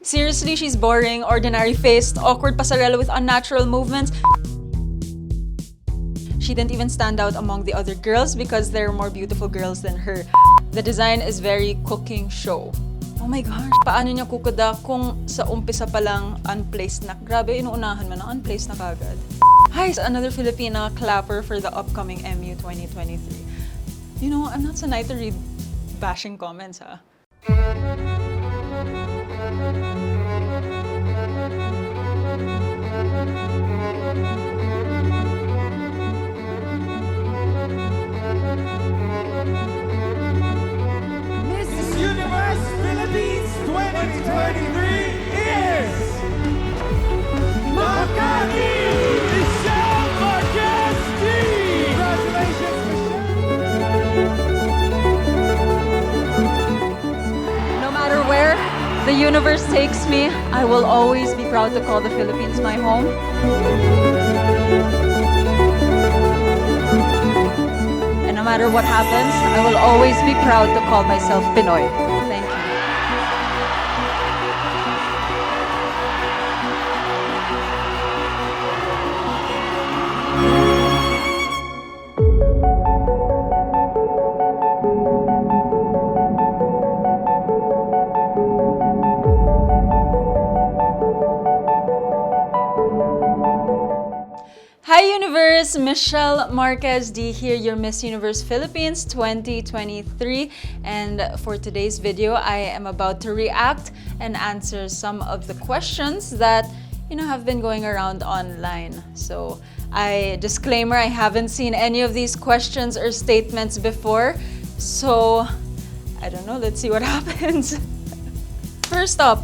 Seriously, she's boring, ordinary-faced, awkward pasarela with unnatural movements. She didn't even stand out among the other girls because there are more beautiful girls than her. The design is very cooking show. Oh my gosh, paano niya kukuda kung sa umpisa pa lang unplaced na? Grabe, inuunahan mo na unplaced na kagad. Hi, another Filipina clapper for the upcoming MU 2023. You know, I'm not sanay to read bashing comments, ha? Mrs. Universe Philippines 2023 is Michelle Marquez Dee! Congratulations, No matter where the universe takes me, I will always be proud to call the Philippines my home. And no matter what happens, I will always be proud to call myself Pinoy. Thank you. Hi Universe, Michelle Marquez Dee here, your Miss Universe Philippines 2023. And for today's video, I am about to react and answer some of the questions that, have been going around online. So, disclaimer, I haven't seen any of these questions or statements before. So, I don't know, let's see what happens. First up,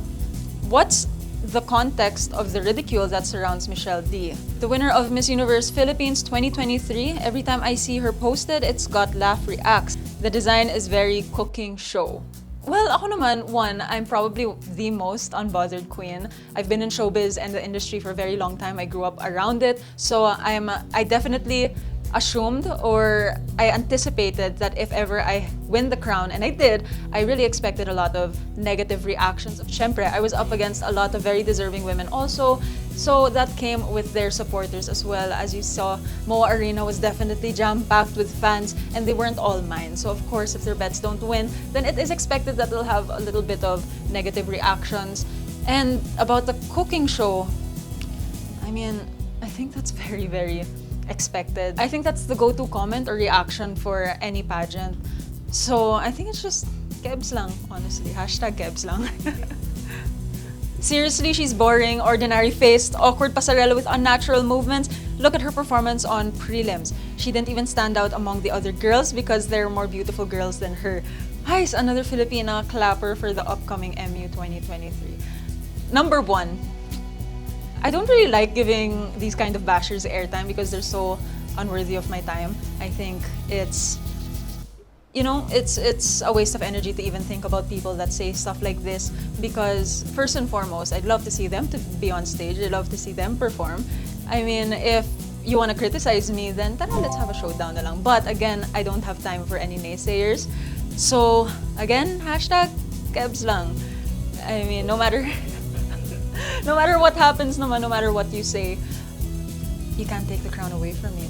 what's the context of the ridicule that surrounds Michelle Dee? The winner of Miss Universe Philippines 2023, every time I see her posted, it's got laugh reacts. The design is very cooking show. Well, ako naman, one, I'm probably the most unbothered queen. I've been in showbiz and the industry for a very long time. I grew up around it. So I definitely assumed or I anticipated that if ever I win the crown, and I did, I really expected a lot of negative reactions. Syempre, I was up against a lot of very deserving women also, so that came with their supporters as well. As you saw, Moa Arena was definitely jam-packed with fans, and they weren't all mine. So of course, if their bets don't win, then it is expected that they'll have a little bit of negative reactions. And about the cooking show, I think that's very, very expected. I think that's the go-to comment or reaction for any pageant. So I think it's just kebs lang, honestly. Hashtag kebs lang. Seriously, she's boring, ordinary-faced, awkward pasarela with unnatural movements. Look at her performance on prelims. She didn't even stand out among the other girls because there are more beautiful girls than her. Hi, another Filipina clapper for the upcoming MU 2023. Number one, I don't really like giving these kind of bashers airtime because they're so unworthy of my time. I think it's a waste of energy to even think about people that say stuff like this because first and foremost, I'd love to see them to be on stage. I'd love to see them perform. If you want to criticize me, then tara, let's have a showdown na lang. But again, I don't have time for any naysayers. So again, hashtag kebs lang. No matter no matter what happens naman, no matter what you say, you can't take the crown away from me.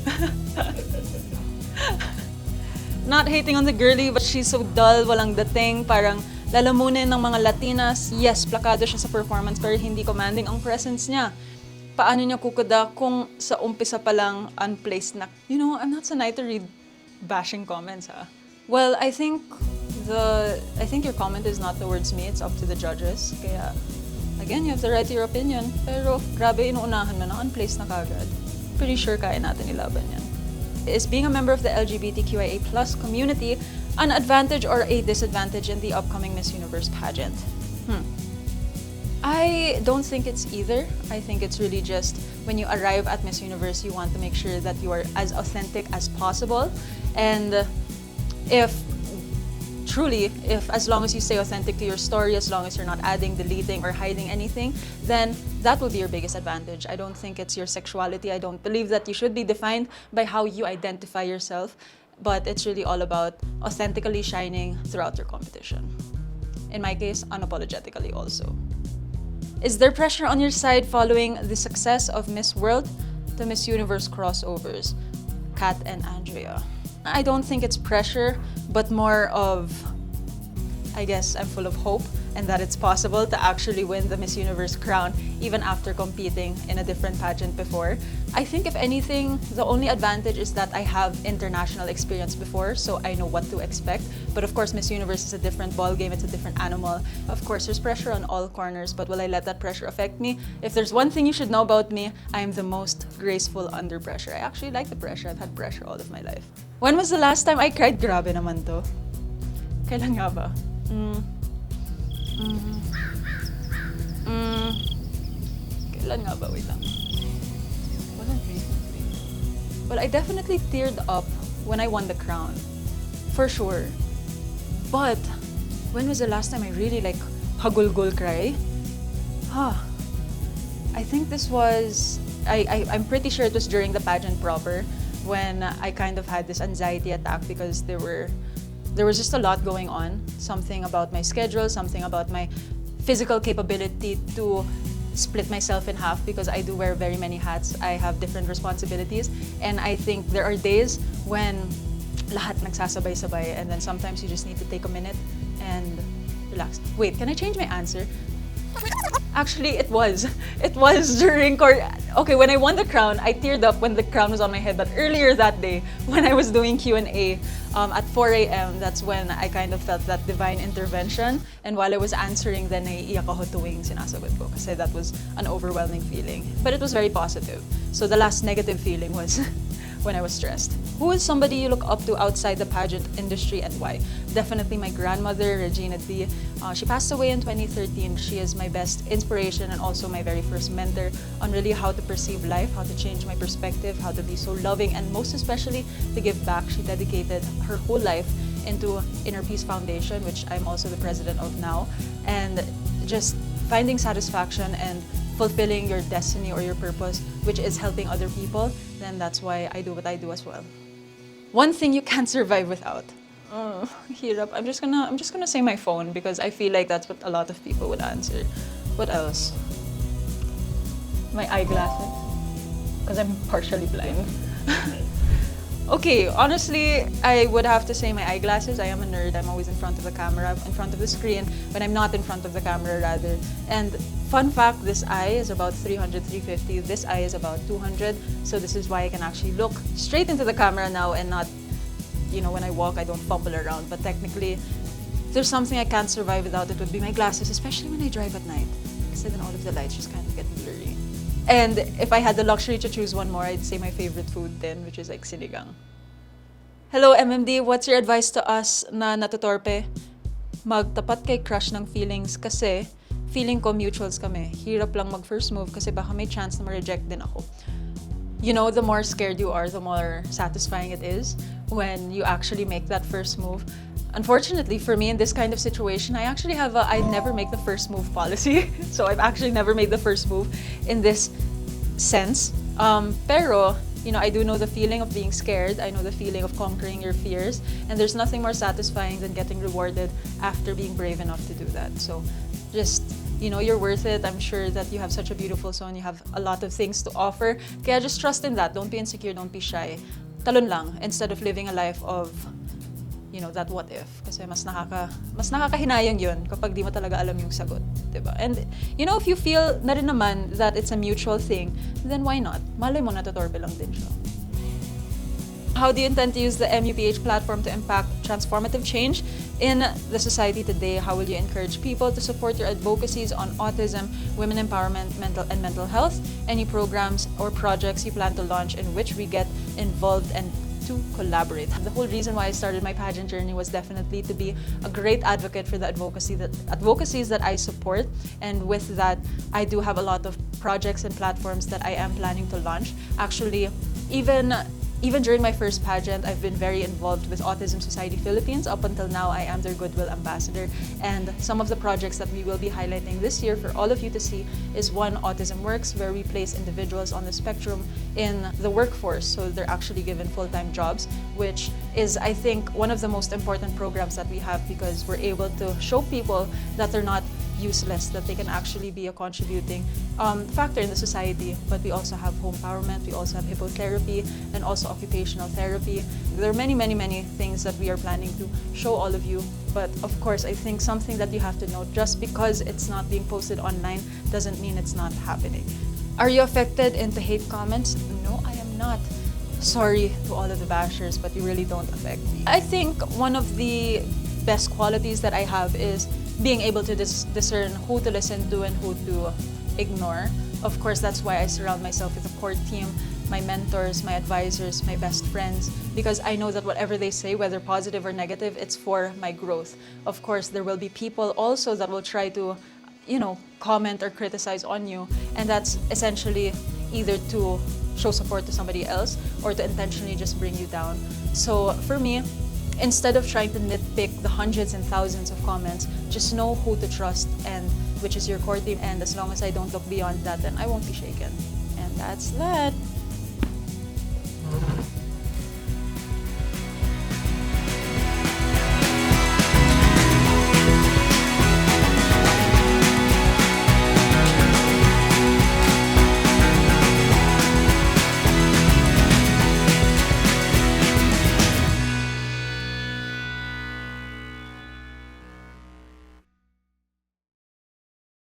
Not hating on the girlie, but she's so dull, walang dating, parang lalamunin ng mga Latinas. Yes, plakado siya sa performance, pero hindi commanding ang presence niya. Paano niya kukuda kung sa umpisa pa lang unplaced na? I'm not sanay to read bashing comments, ha? Well, I think your comment is not towards me, it's up to the judges. Kaya, again, you have the right to your opinion. Pero grabe, inuunahan mo na, unplaced na kagad. Pretty sure kaya natin ilaban yan. Is being a member of the LGBTQIA+ community an advantage or a disadvantage in the upcoming Miss Universe pageant? I don't think it's either. I think it's really just when you arrive at Miss Universe, you want to make sure that you are as authentic as possible. And if as long as you stay authentic to your story, as long as you're not adding, deleting, or hiding anything, then that will be your biggest advantage. I don't think it's your sexuality. I don't believe that you should be defined by how you identify yourself, but it's really all about authentically shining throughout your competition. In my case, unapologetically also. Is there pressure on your side following the success of Miss World to Miss Universe crossovers? Kat and Andrea. I don't think it's pressure, but more of, I guess I'm full of hope and that it's possible to actually win the Miss Universe crown even after competing in a different pageant before. I think if anything, the only advantage is that I have international experience before, so I know what to expect. But of course, Miss Universe is a different ballgame, it's a different animal. Of course, there's pressure on all corners, but will I let that pressure affect me? If there's one thing you should know about me, I am the most graceful under pressure. I actually like the pressure. I've had pressure all of my life. When was the last time I cried? Grabe naman to. Kailan nga ba? Kailan nga ba? Wait lang. Wasn't recently. Well, I definitely teared up when I won the crown. For sure. But, when was the last time I really hagulgul cry? I think this was... I'm pretty sure it was during the pageant proper when I kind of had this anxiety attack because there was just a lot going on. Something about my schedule, something about my physical capability to split myself in half because I do wear very many hats. I have different responsibilities. And I think there are days when lahat nagsasabay-sabay and then sometimes you just need to take a minute and relax. Wait, can I change my answer? Actually, it was. It was during okay, when I won the crown, I teared up when the crown was on my head. But earlier that day, when I was doing Q&A at 4 a.m., that's when I kind of felt that divine intervention. And while I was answering, then naiiyak ako tuwing sinasagot ko kasi that was an overwhelming feeling. But it was very positive. So the last negative feeling was when I was stressed. Who is somebody you look up to outside the pageant industry and why? Definitely my grandmother, Regina Dee. She passed away in 2013. She is my best inspiration and also my very first mentor on really how to perceive life, how to change my perspective, how to be so loving, and most especially to give back. She dedicated her whole life into Inner Peace Foundation, which I'm also the president of now, and just finding satisfaction and fulfilling your destiny or your purpose, which is helping other people, then that's why I do what I do as well. One thing you can't survive without. Hirap. I'm just gonna say my phone because I feel like that's what a lot of people would answer. What else? My eyeglasses, because I'm partially blind. Okay, honestly, I would have to say my eyeglasses. I am a nerd. I'm always in front of the camera, in front of the screen, when I'm not in front of the camera, rather. And fun fact, this eye is about 300, 350. This eye is about 200. So this is why I can actually look straight into the camera now and not, when I walk, I don't fumble around. But technically, if there's something I can't survive without, it would be my glasses, especially when I drive at night. Because then all of the lights just kind of get blurry. And if I had the luxury to choose one more, I'd say my favorite food then, which is like sinigang. Hello, MMD. What's your advice to us na natutorpe? Magtapat kay crush ng feelings kasi feeling ko mutuals kami. Hirap lang mag-first move kasi baka may chance na ma-reject din ako. The more scared you are, the more satisfying it is when you actually make that first move. Unfortunately for me in this kind of situation, I actually have a I never make the first move policy. So I've actually never made the first move in this sense. Pero, I do know the feeling of being scared. I know the feeling of conquering your fears. And there's nothing more satisfying than getting rewarded after being brave enough to do that. So just, you're worth it. I'm sure that you have such a beautiful soul and you have a lot of things to offer. Kaya just trust in that. Don't be insecure, don't be shy. Talon lang, instead of living a life of that what if. Kasi mas nakakahinayang yun kapag di mo talaga alam yung sagot, diba? And, if you feel na rin naman that it's a mutual thing, then why not? Malay mo natutorbe lang din siya. How do you intend to use the MUPH platform to impact transformative change in the society today? How will you encourage people to support your advocacies on autism, women empowerment, mental health? Any programs or projects you plan to launch in which we get involved and to collaborate? The whole reason why I started my pageant journey was definitely to be a great advocate for the advocacies that I support, and with that, I do have a lot of projects and platforms that I am planning to launch. Actually, even during my first pageant, I've been very involved with Autism Society Philippines. Up until now, I am their Goodwill Ambassador. And some of the projects that we will be highlighting this year for all of you to see is one, Autism Works, where we place individuals on the spectrum in the workforce. So they're actually given full-time jobs, which is, I think, one of the most important programs that we have because we're able to show people that they're not useless, that they can actually be a contributing factor in the society. But we also have home empowerment, we also have hippotherapy, and also occupational therapy. There are many, many, many things that we are planning to show all of you. But of course, I think something that you have to note, just because it's not being posted online doesn't mean it's not happening. Are you affected into hate comments? No, I am not. Sorry to all of the bashers, but you really don't affect me. I think one of the best qualities that I have is being able to discern who to listen to and who to ignore. Of course, that's why I surround myself with a core team, my mentors, my advisors, my best friends, because I know that whatever they say, whether positive or negative, it's for my growth. Of course, there will be people also that will try to, comment or criticize on you, and that's essentially either to show support to somebody else or to intentionally just bring you down. So for me, instead of trying to nitpick the hundreds and thousands of comments, just know who to trust, and which is your core team. And as long as I don't look beyond that, then I won't be shaken. And that's that.